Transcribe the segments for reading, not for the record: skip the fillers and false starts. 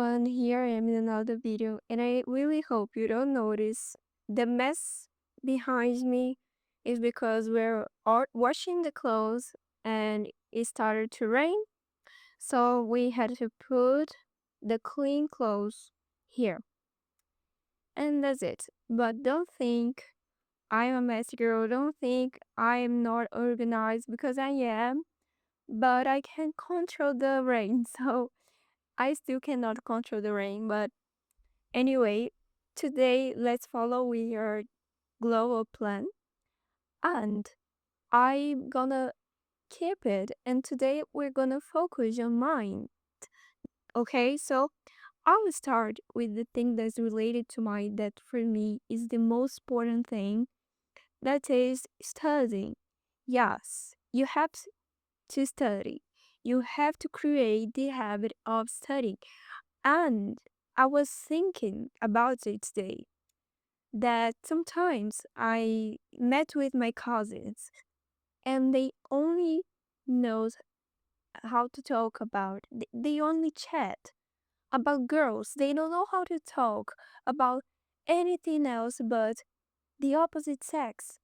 everyone, here I am in another video, and I really hope you don't notice the mess behind me is because we're washing the clothes and it started to rain, so we had to put the clean clothes here, and that's it. But don't think I'm a messy girl, don't think I am not organized because I am, but I can control the rain, so I still cannot control the rain, but anyway, today let's follow with your global plan and I'm gonna keep it and today we're gonna focus on mind. Okay, so I will start with the thing that's related to mind that for me is the most important thing, that is studying. Yes, you have to study. You have to create the habit of studying. And I was thinking about it today that sometimes I met with my cousins and they only knows how to talk about they only chat about girls. They don't know how to talk about anything else but the opposite sex.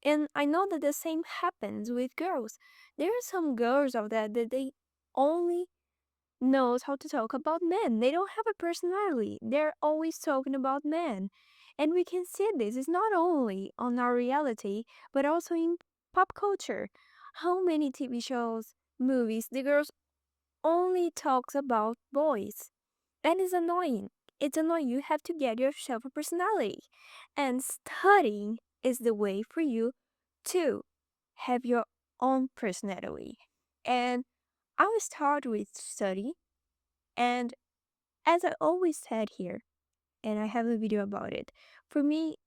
And I know that the same happens with girls. There are some girls out there that they only knows how to talk about men. They don't have a personality. They're always talking about men. And we can see this. It's not only on our reality, but also in pop culture. How many TV shows, movies, the girls only talks about boys. And it's annoying. It's annoying. You have to get yourself a personality. And studying is the way for you to have your own personality. And I will start with study and as I always said here, and I have a video about it, for me,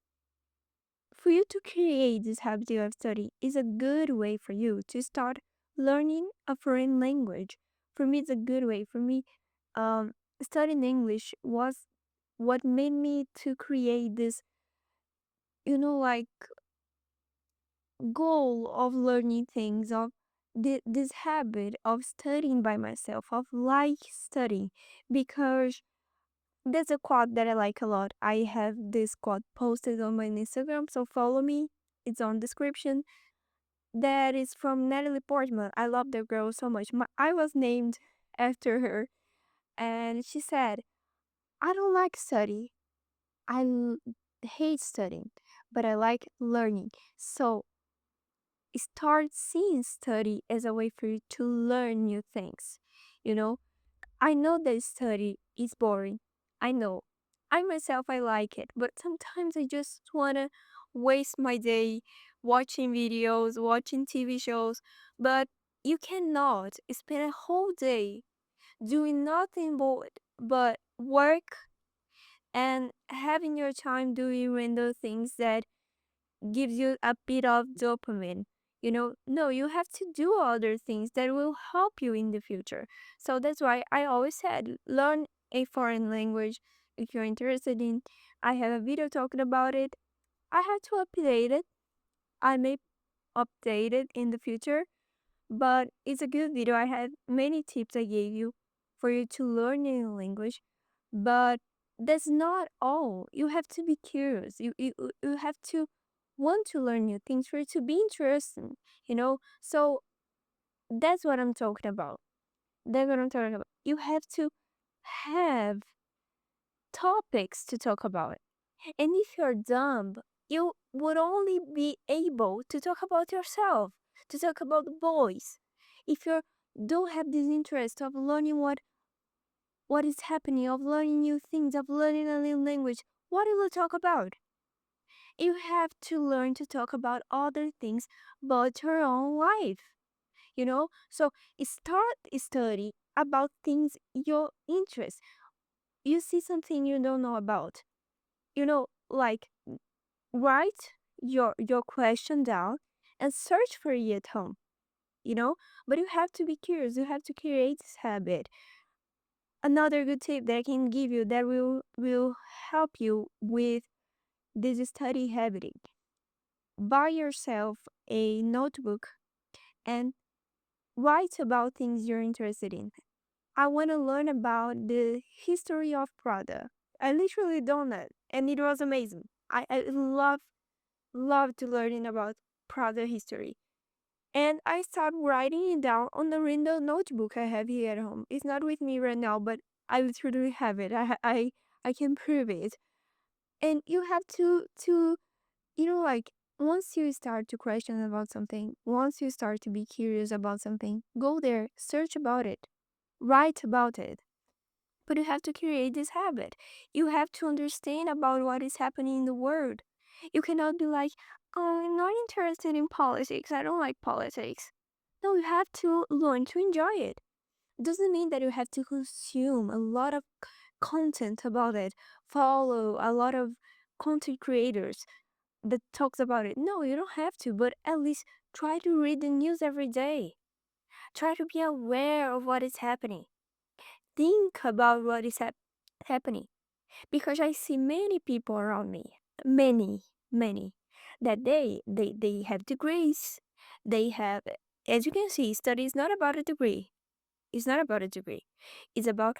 for you to create this habit of study is a good way for you to start learning a foreign language. For me, it's a good way. For me, um, studying English was what made me to create this, like goal of learning things, of this habit of studying by myself, of like studying, because there's a quote that I like a lot. I have this quote posted on my Instagram, so follow me. It's on description. That is from Natalie Portman. I love that girl so much. I was named after her, and she said, "I don't like study. I hate studying, but I like learning." So start seeing study as a way for you to learn new things. You know, I know that study is boring. I know. I myself, I like it, but sometimes I just want to waste my day watching videos, watching TV shows, but you cannot spend a whole day doing nothing but work and having your time doing random things that gives you a bit of dopamine. No, you have to do other things that will help you in the future. So that's why I always said learn a foreign language if you're interested in. I have a video talking about it. I have to update it. I may update it in the future, but it's a good video. I had many tips I gave you for you to learn a new language, but that's not all. You have to be curious. You have to want to learn new things for it to be interesting. So that's what I'm talking about. That's what I'm talking about. You have to have topics to talk about. And if you're dumb, you would only be able to talk about yourself, to talk about boys. If you don't have this interest of learning what is happening, of learning new things, of learning a new language, what will you talk about? You have to learn to talk about other things but your own life. So start study about things your interest. You see something you don't know about. Like write your question down and search for it at home. you know but you have to be curious. You have to create this habit. Another good tip that I can give you that will help you with this study habit: buy yourself a notebook and write about things you're interested in. I want to learn about the history of Prada. I literally don't know, and it was amazing. I love to learning about Prada history. And I started writing it down on the Rindo notebook I have here at home. It's not with me right now, but I literally have it. I can prove it. And you have to like once you start to question about something, once you start to be curious about something, go there, search about it, write about it. But you have to create this habit. You have to understand about what is happening in the world. You cannot be like, oh, I'm not interested in politics. I don't like politics. No, you have to learn to enjoy it. Doesn't mean that you have to consume a lot of content about it, follow a lot of content creators that talks about it. No, you don't have to, but at least try to read the news every day. Try to be aware of what is happening. Think about what is happening. Because I see many people around me, many, that they have degrees. They have, as you can see, study is not about a degree. It's not about a degree. It's about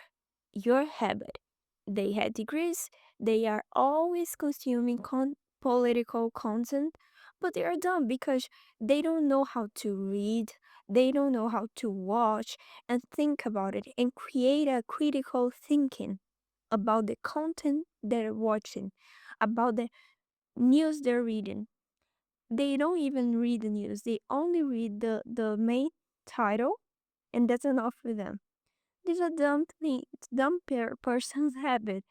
your habit. They had degrees. They are always consuming political content, but they are dumb because they don't know how to read. They don't know how to watch and think about it and create a critical thinking about the content they're watching, about the news they're reading. They don't even read the news. They only read the main title, and that's enough for them. This is a dumb thing, dumb person's habit.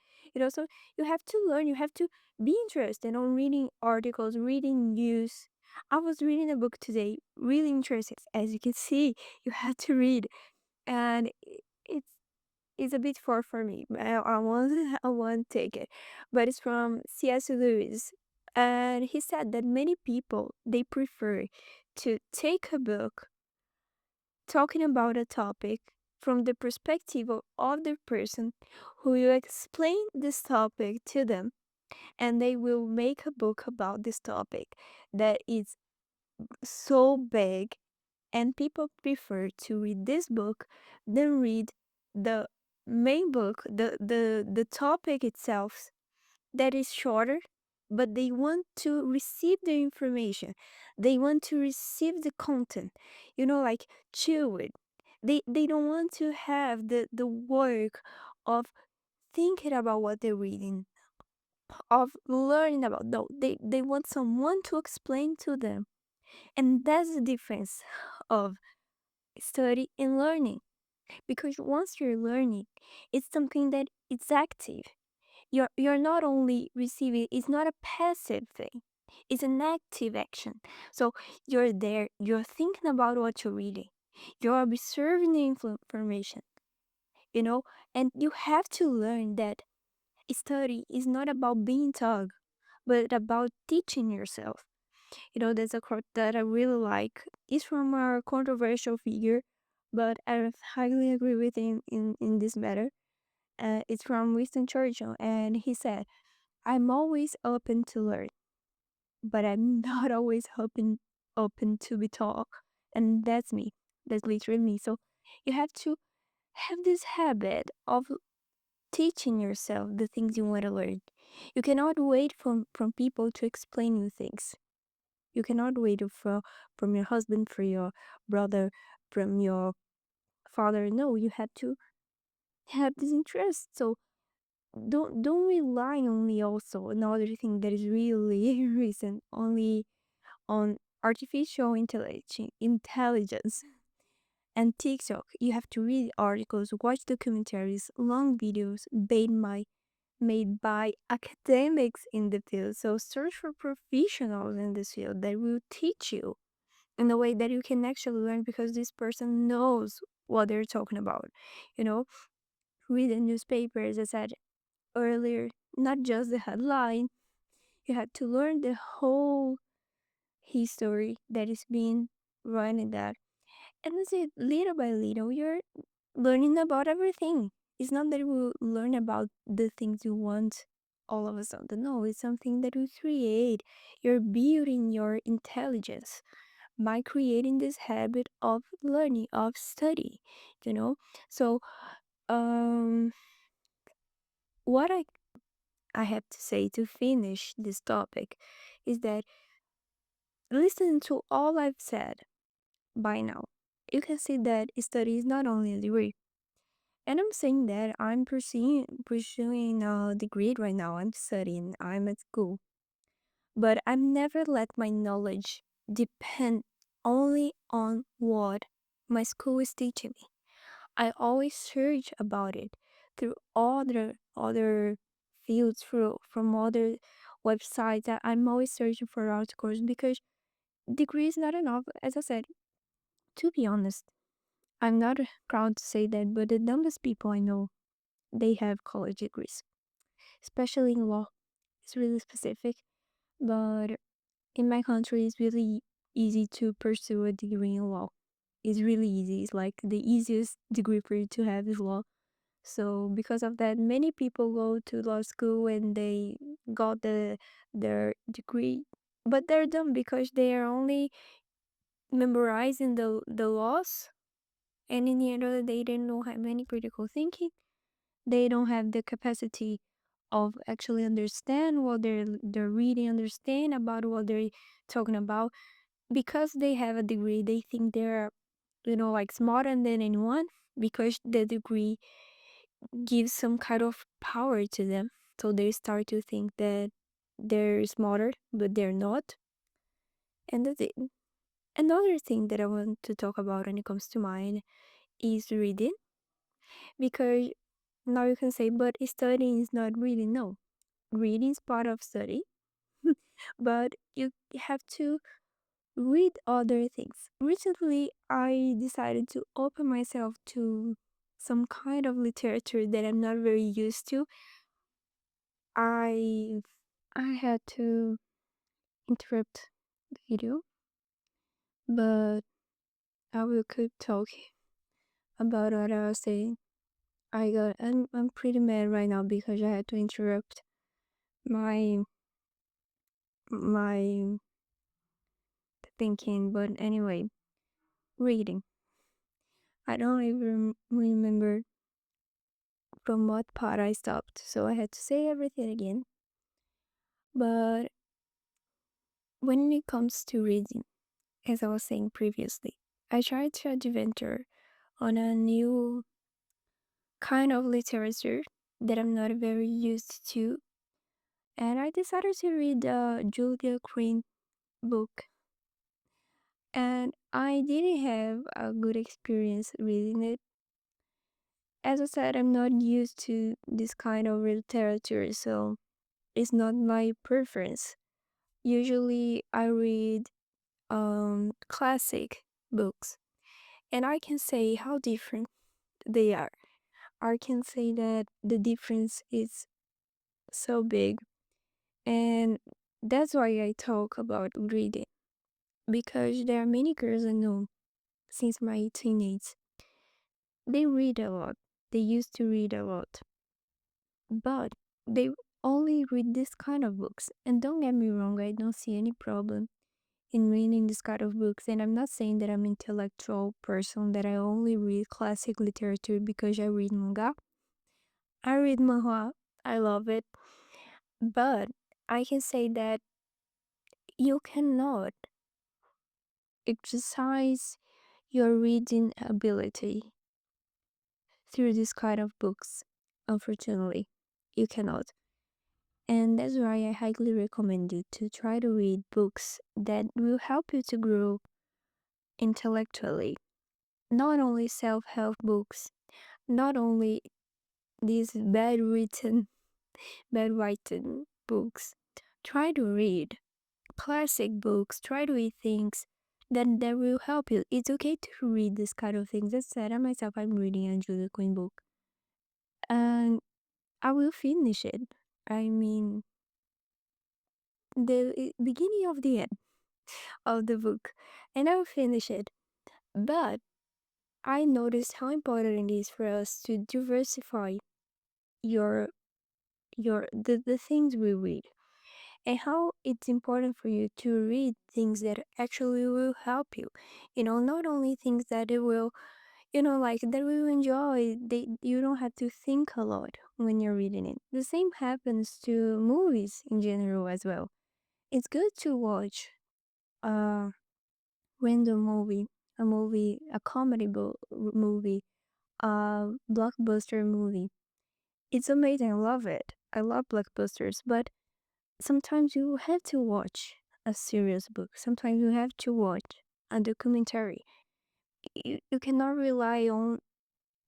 So you have to learn. You have to be interested on reading articles, reading news. I was reading a book today, really interesting. As you can see, you have to read, and it's a bit far for me. I want I want to take it, but it's from C.S. Lewis, and he said that many people they prefer to take a book talking about a topic from the perspective of other person who will explain this topic to them, and they will make a book about this topic that is so big, and people prefer to read this book than read the main book, the topic itself that is shorter, but they want to receive the information. They want to receive the content, like chew it. They don't want to have the work of thinking about what they're reading, of learning about. No, they want someone to explain to them. And that's the difference of study and learning. Because once you're learning, it's something that it's active. You're not only receiving, it's not a passive thing. It's an active action. So you're there, you're thinking about what you're reading. You're observing the information, you know, and you have to learn that study is not about being taught, but about teaching yourself. There's a quote that I really like. It's from a controversial figure, but I highly agree with him in this matter. It's from Winston Churchill, and he said, I'm always open to learn, but I'm not always open to be taught. And that's me. That's literally me. So you have to have this habit of teaching yourself the things you want to learn. You cannot wait from people to explain you things. You cannot wait from your husband, from your brother, from your father. No, you have to have this interest. So don't rely only also another thing that is really recent only on artificial intelligence and TikTok. You have to read articles, watch documentaries, long videos made by academics in the field. So search for professionals in this field that will teach you in a way that you can actually learn because this person knows what they're talking about. You know, read the newspapers, as I said earlier, not just the headline. You have to learn the whole history that is being run in that. And that's it, little by little, you're learning about everything. It's not that you learn about the things you want all of a sudden. No, it's something that you create. You're building your intelligence by creating this habit of learning, of study, you know? So, um, what I have to say to finish this topic is that listening to all I've said by now, you can see that study is not only a degree. And I'm saying that I'm pursuing a degree right now. I'm studying, I'm at school. But I've never let my knowledge depend only on what my school is teaching me. I always search about it through other fields, through from other websites. I'm always searching for articles because degree is not enough. As I said, to be honest, I'm not proud to say that, but the dumbest people I know, they have college degrees, especially in law. It's really specific, but in my country, it's really easy to pursue a degree in law. It's really easy. It's like the easiest degree for you to have is law. So because of that, many people go to law school and they got their degree, but they're dumb because they are only memorizing the laws, and in the end of the day, they don't have any critical thinking. They don't have the capacity of actually understand what they're reading, understand about what they're talking about. Because they have a degree, they think they're, like smarter than anyone because the degree gives some kind of power to them. So they start to think that they're smarter, but they're not. And that's it. Another thing that I want to talk about when it comes to mind is reading, because now you can say, but studying is not reading. No, reading is part of study, but you have to read other things. Recently, I decided to open myself to some kind of literature that I'm not very used to. I I had to interrupt the video, but I will keep talking about what I was saying. I'm pretty mad right now because I had to interrupt my my thinking. But anyway, reading. I don't even remember from what part I stopped, so I had to say everything again. But when it comes to reading, as I was saying previously, I tried to adventure on a new kind of literature that I'm not very used to, and I decided to read the Julia Quinn book. And I didn't have a good experience reading it. As I said, I'm not used to this kind of literature, so it's not my preference. Usually, I read classic books, and I can say how different they are. I can say that the difference is so big, and that's why I talk about reading, because there are many girls I know since my teenage. They read a lot. They used to read a lot, but they only read this kind of books. And don't get me wrong, I don't see any problem in reading this kind of books. And I'm not saying that I'm intellectual person, that I only read classic literature because I read manga. I read manhwa. I love it. But I can say that you cannot exercise your reading ability through this kind of books. Unfortunately, you cannot. And that's why I highly recommend you to try to read books that will help you to grow intellectually. Not only self help books, not only these bad written books. Try to read classic books, try to read things that will help you. It's okay to read this kind of things. As I said, I myself, I'm reading a Julia Quinn book, and I will finish it. I mean, the beginning of the end of the book, and I will finish it. But I noticed how important it is for us to diversify your the things we read. and how it's important for you to read things that actually will help you. Not only things that it will, like that will enjoy. You don't have to think a lot when you're reading it. The same happens to movies in general as well. It's good to watch a random movie, a comedy movie, a blockbuster movie. It's amazing. I love it. I love blockbusters, but sometimes you have to watch a serious book. Sometimes you have to watch a documentary. You cannot rely on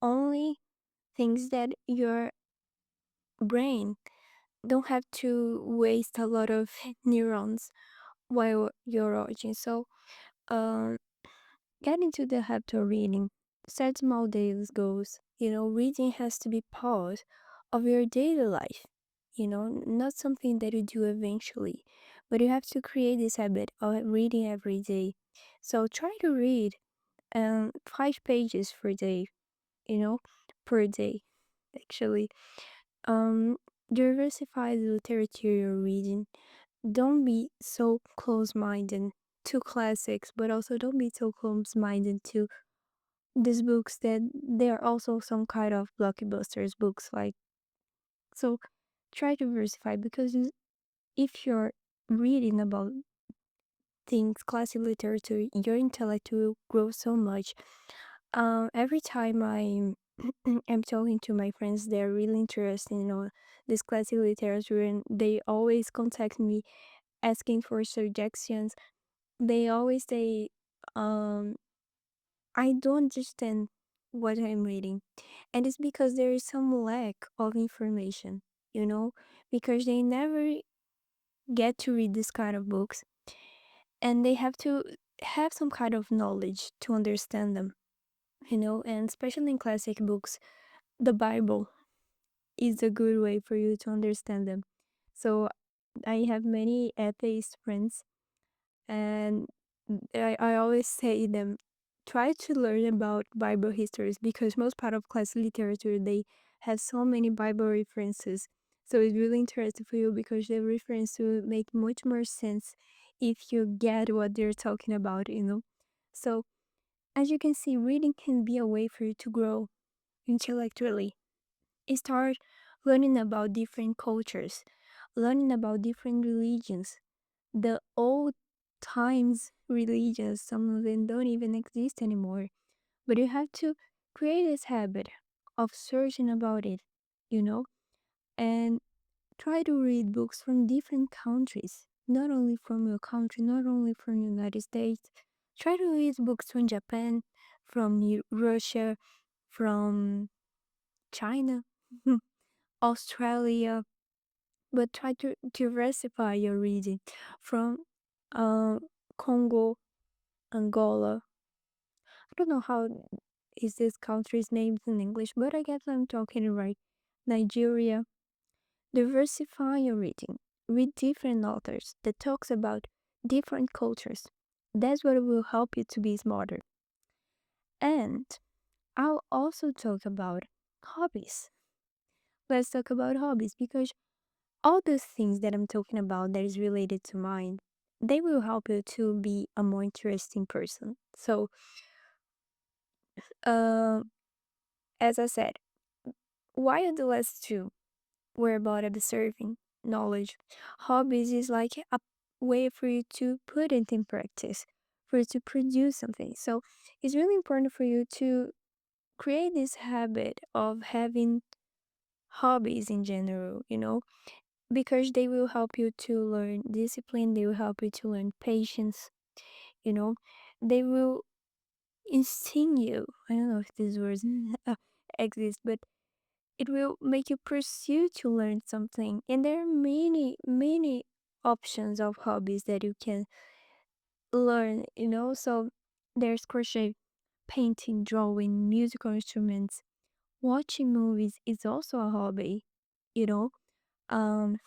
only things that your brain don't have to waste a lot of neurons while you're watching. So, um, get into the habit of reading. Set small daily goals. Reading has to be part of your daily life. Not something that you do eventually, but you have to create this habit of reading every day. So try to read 5 pages per day. You know, per day, actually. Um, Diversify the literature you're reading. Don't be so close-minded to classics, but also don't be so close-minded to these books that they are also some kind of blockbusters books. Like, so try to diversify, because if you're reading about things, classic literature, your intellect will grow so much. Every time I'm talking to my friends, they're really interested in this classic literature, and they always contact me asking for suggestions. They always say, um, I don't understand what I'm reading. And it's because there is some lack of information, you know, because they never get to read this kind of books, and they have to have some kind of knowledge to understand them, and especially in classic books, the Bible is a good way for you to understand them. So I have many atheist friends, and I always say them, try to learn about Bible histories, because most part of classic literature, they have so many Bible references. So it's really interesting for you, because the reference will make much more sense if you get what they're talking about. So as you can see, reading can be a way for you to grow intellectually. You start learning about different cultures, learning about different religions, the old times religions. Some of them don't even exist anymore, but you have to create this habit of searching about it, you know and try to read books from different countries, not only from your country, not only from United States. Try to read books from Japan, from Russia, from China, Australia, but try to diversify your reading from uh, Congo, Angola. I don't know how is this country's names in English, but I guess I'm talking it right. Nigeria. Diversify your reading. Read different authors that talks about different cultures. That's what will help you to be smarter. And I'll also talk about hobbies. Let's talk about hobbies, because all those things that I'm talking about that is related to mind, they will help you to be a more interesting person. So, uh, as I said, while the last two were about observing knowledge, hobbies is like a way for you to put it in practice, for you to produce something. So, it's really important for you to create this habit of having hobbies in general, because they will help you to learn discipline, they will help you to learn patience, you know, they will instinct you. I don't know if these words exist, but it will make you pursue to learn something. And there are many, many options of hobbies that you can learn. So there's crochet, painting, drawing, musical instruments, watching movies is also a hobby, you know. Um,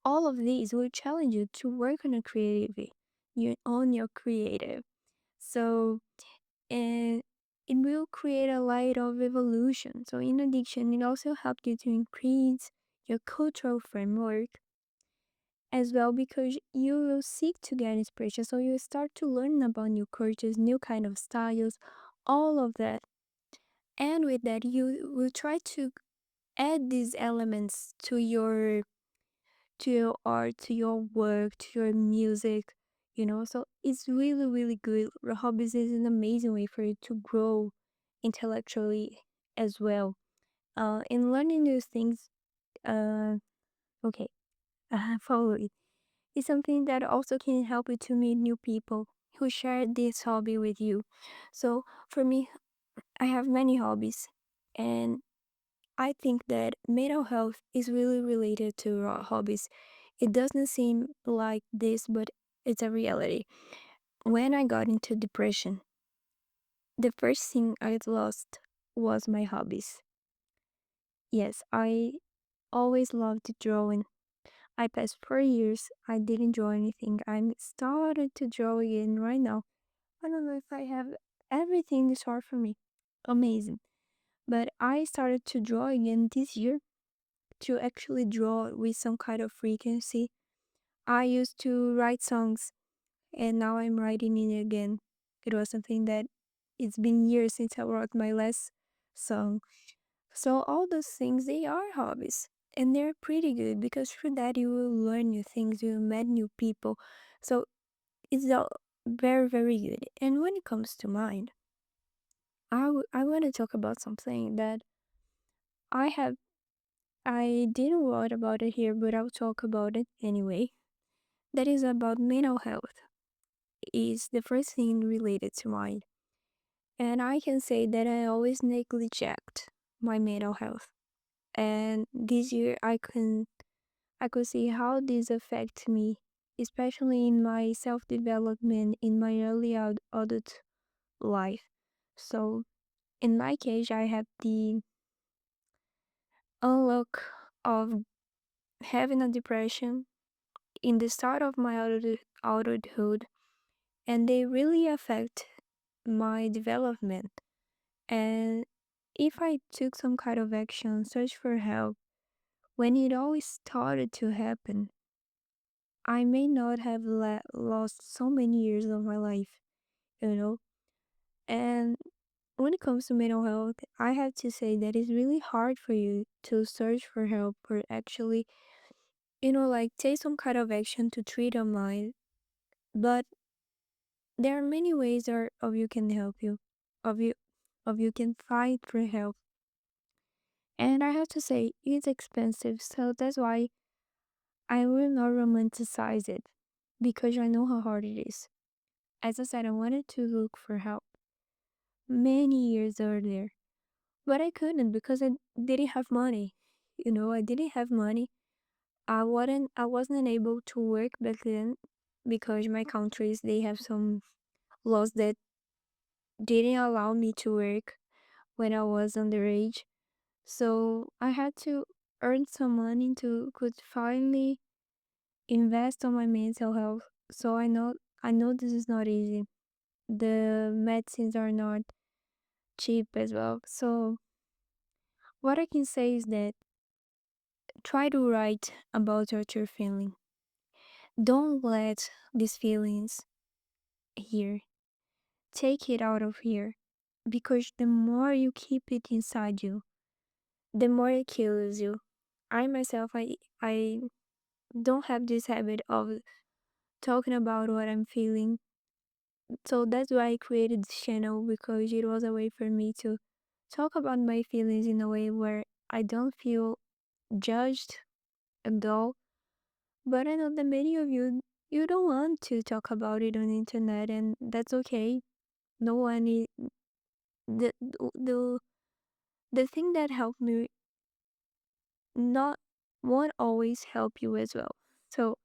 all of these will challenge you to work on your creative. So, and it will create a light of evolution. So in addition, it also helps you to increase your cultural framework, as well because you will seek to get inspiration. So you start to learn about new cultures, new kind of styles, all of that. And with that, you will try to add these elements to your art, to your work, to your music, you know. So it's really, really good. Hobbies is an amazing way for you to grow intellectually as well. In learning new things, uh, okay, follow it. It's something that also can help you to meet new people who share this hobby with you. So for me, I have many hobbies, and I think that mental health is really related to our hobbies. It doesn't seem like this, but it's a reality. When I got into depression, the first thing I lost was my hobbies. Yes, I always loved drawing. I passed 4 years, I didn't draw anything. I'm started to draw again right now. I don't know if I have everything in store for me. Amazing. But I started to draw again this year to actually draw with some kind of frequency. I used to write songs and now I'm writing it again. It was something that it's been years since I wrote my last song. So all those things they are hobbies and they're pretty good because through that you will learn new things, you will meet new people. So it's all very very good. And when it comes to mine, I want to talk about something that I have I didn't write about it here, but I'll talk about it anyway. That is about mental health. Is the first thing related to mine. And I can say that I always neglect my mental health. And this year I could see how this affects me, especially in my self development in my early adult life. So in my case I had the unluck of having a depression in the start of my adulthood, and they really affect my development. And if I took some kind of action, search for help, when it always started to happen, I may not have lost so many years of my life, you know? And when it comes to mental health, I have to say that it's really hard for you to search for help or actually, like take some kind of action to treat your mind. But there are many ways of you can help you, of you, of you can fight for help. And I have to say, it's expensive, so that's why I will not romanticize it because I know how hard it is. As I said, I wanted to look for help many years earlier, but I couldn't because I didn't have money. I didn't have money. I wasn't able to work back then because my countries they have some laws that didn't allow me to work when I was underage. So I had to earn some money to could finally invest on my mental health. So I know this is not easy. The medicines are not cheap as well. So what I can say is that try to write about what you're feeling. Don't let these feelings here. Take it out of here. Because the more you keep it inside you, the more it kills you. I myself I don't have this habit of talking about what I'm feeling. So that's why I created this channel because it was a way for me to talk about my feelings in a way where I don't feel judged at all. But I know that many of you don't want to talk about it on the internet, and that's okay. No one is the the thing that helped me not won't always help you as well. So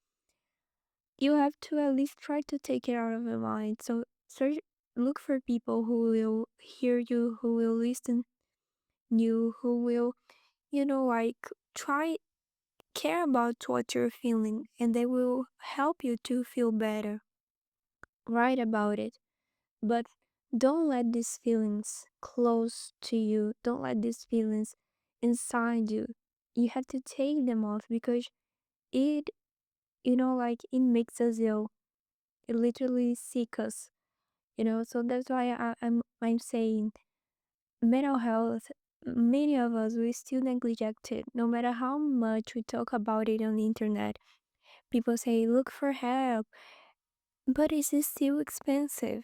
you have to at least try to take it out of your mind. So search, look for people who will hear you, who will listen you, who will like try care about what you're feeling, and they will help you to feel better. Write about it, but don't let these feelings close to you. Don't let these feelings inside you. You have to take them off because it like it makes us ill. It literally sick us. So that's why I'm saying mental health. Many of us we still neglect it, no matter how much we talk about it on the internet. People say look for help, but it's still expensive.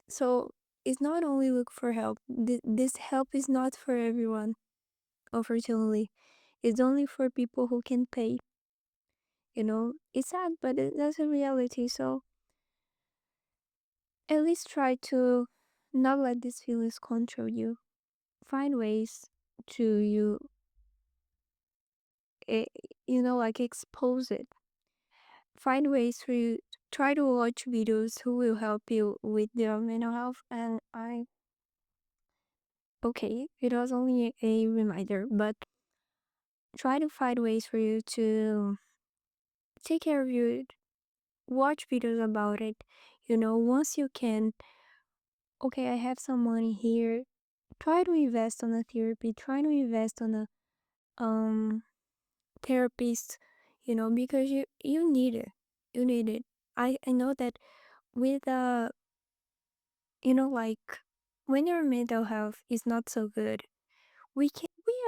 So it's not only look for help. This help is not for everyone. Unfortunately, it's only for people who can pay. It's sad, but that's a reality. So at least try to not let these feelings control you. Find ways to eh, like expose it. Find ways for you. Try to watch videos who will help you with your mental health. And okay, it was only a reminder, but try to find ways for you to take care of you. Watch videos about it. Once you can, okay, I have some money here. Try to invest on a therapy. Try to invest on a um therapist. Because you need it. You need it. I know that with like when your mental health is not so good, we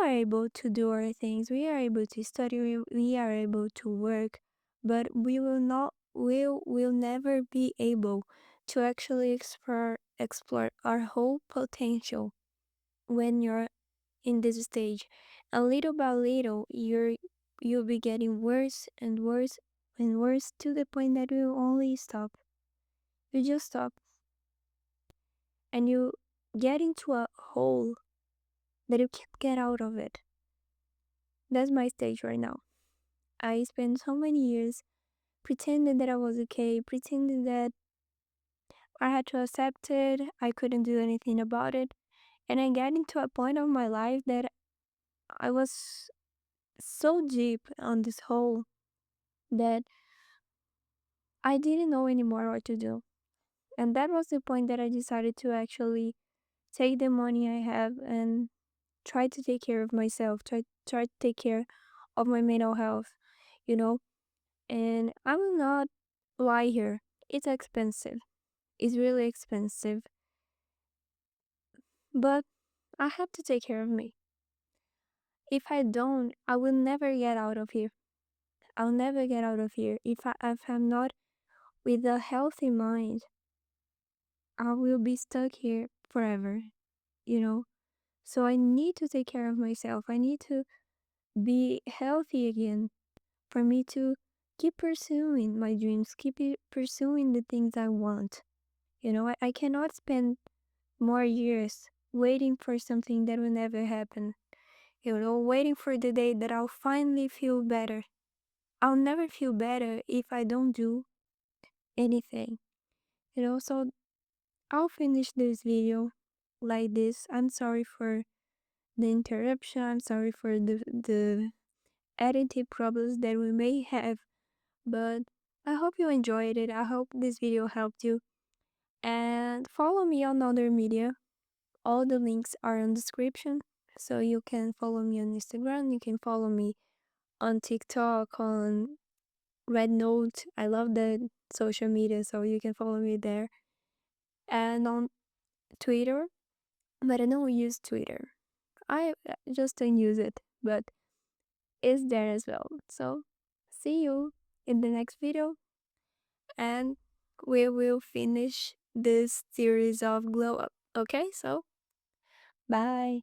are able to do our things. We are able to study. We are able to work, but we will never be able to actually explore our whole potential when you're in this stage. And little by little, you'll be getting worse and worse and worse to the point that you only stop. You just stop and you get into a hole that you can't get out of it. That's my stage right now. I spent so many years pretending that I was okay, pretending that I had to accept it, I couldn't do anything about it. And I got into a point of my life that I was so deep on this hole that I didn't know anymore what to do. And that was the point that I decided to actually take the money I have and try to take care of myself, try to take care of my mental health, you know? And I will not lie here. It's expensive. It's really expensive. But I have to take care of me. If I don't, I will never get out of here. I'll never get out of here. If I'm not with a healthy mind, I will be stuck here forever, you know? So I need to take care of myself. I need to be healthy again for me to keep pursuing my dreams, pursuing the things I want. I cannot spend more years waiting for something that will never happen. Waiting for the day that I'll finally feel better. I'll never feel better if I don't do anything. So I'll finish this video like this. I'm sorry for the interruption. I'm sorry for the editing problems that we may have, but I hope you enjoyed it. I hope this video helped you. And follow me on other media. All the links are in description. So you can follow me on Instagram, you can follow me on TikTok, on Red Note. I love the social media, so you can follow me there. And on Twitter, but I don't use Twitter. I just don't use it, but it's there as well. So see you in the next video, and we will finish this series of glow up. Okay, so bye.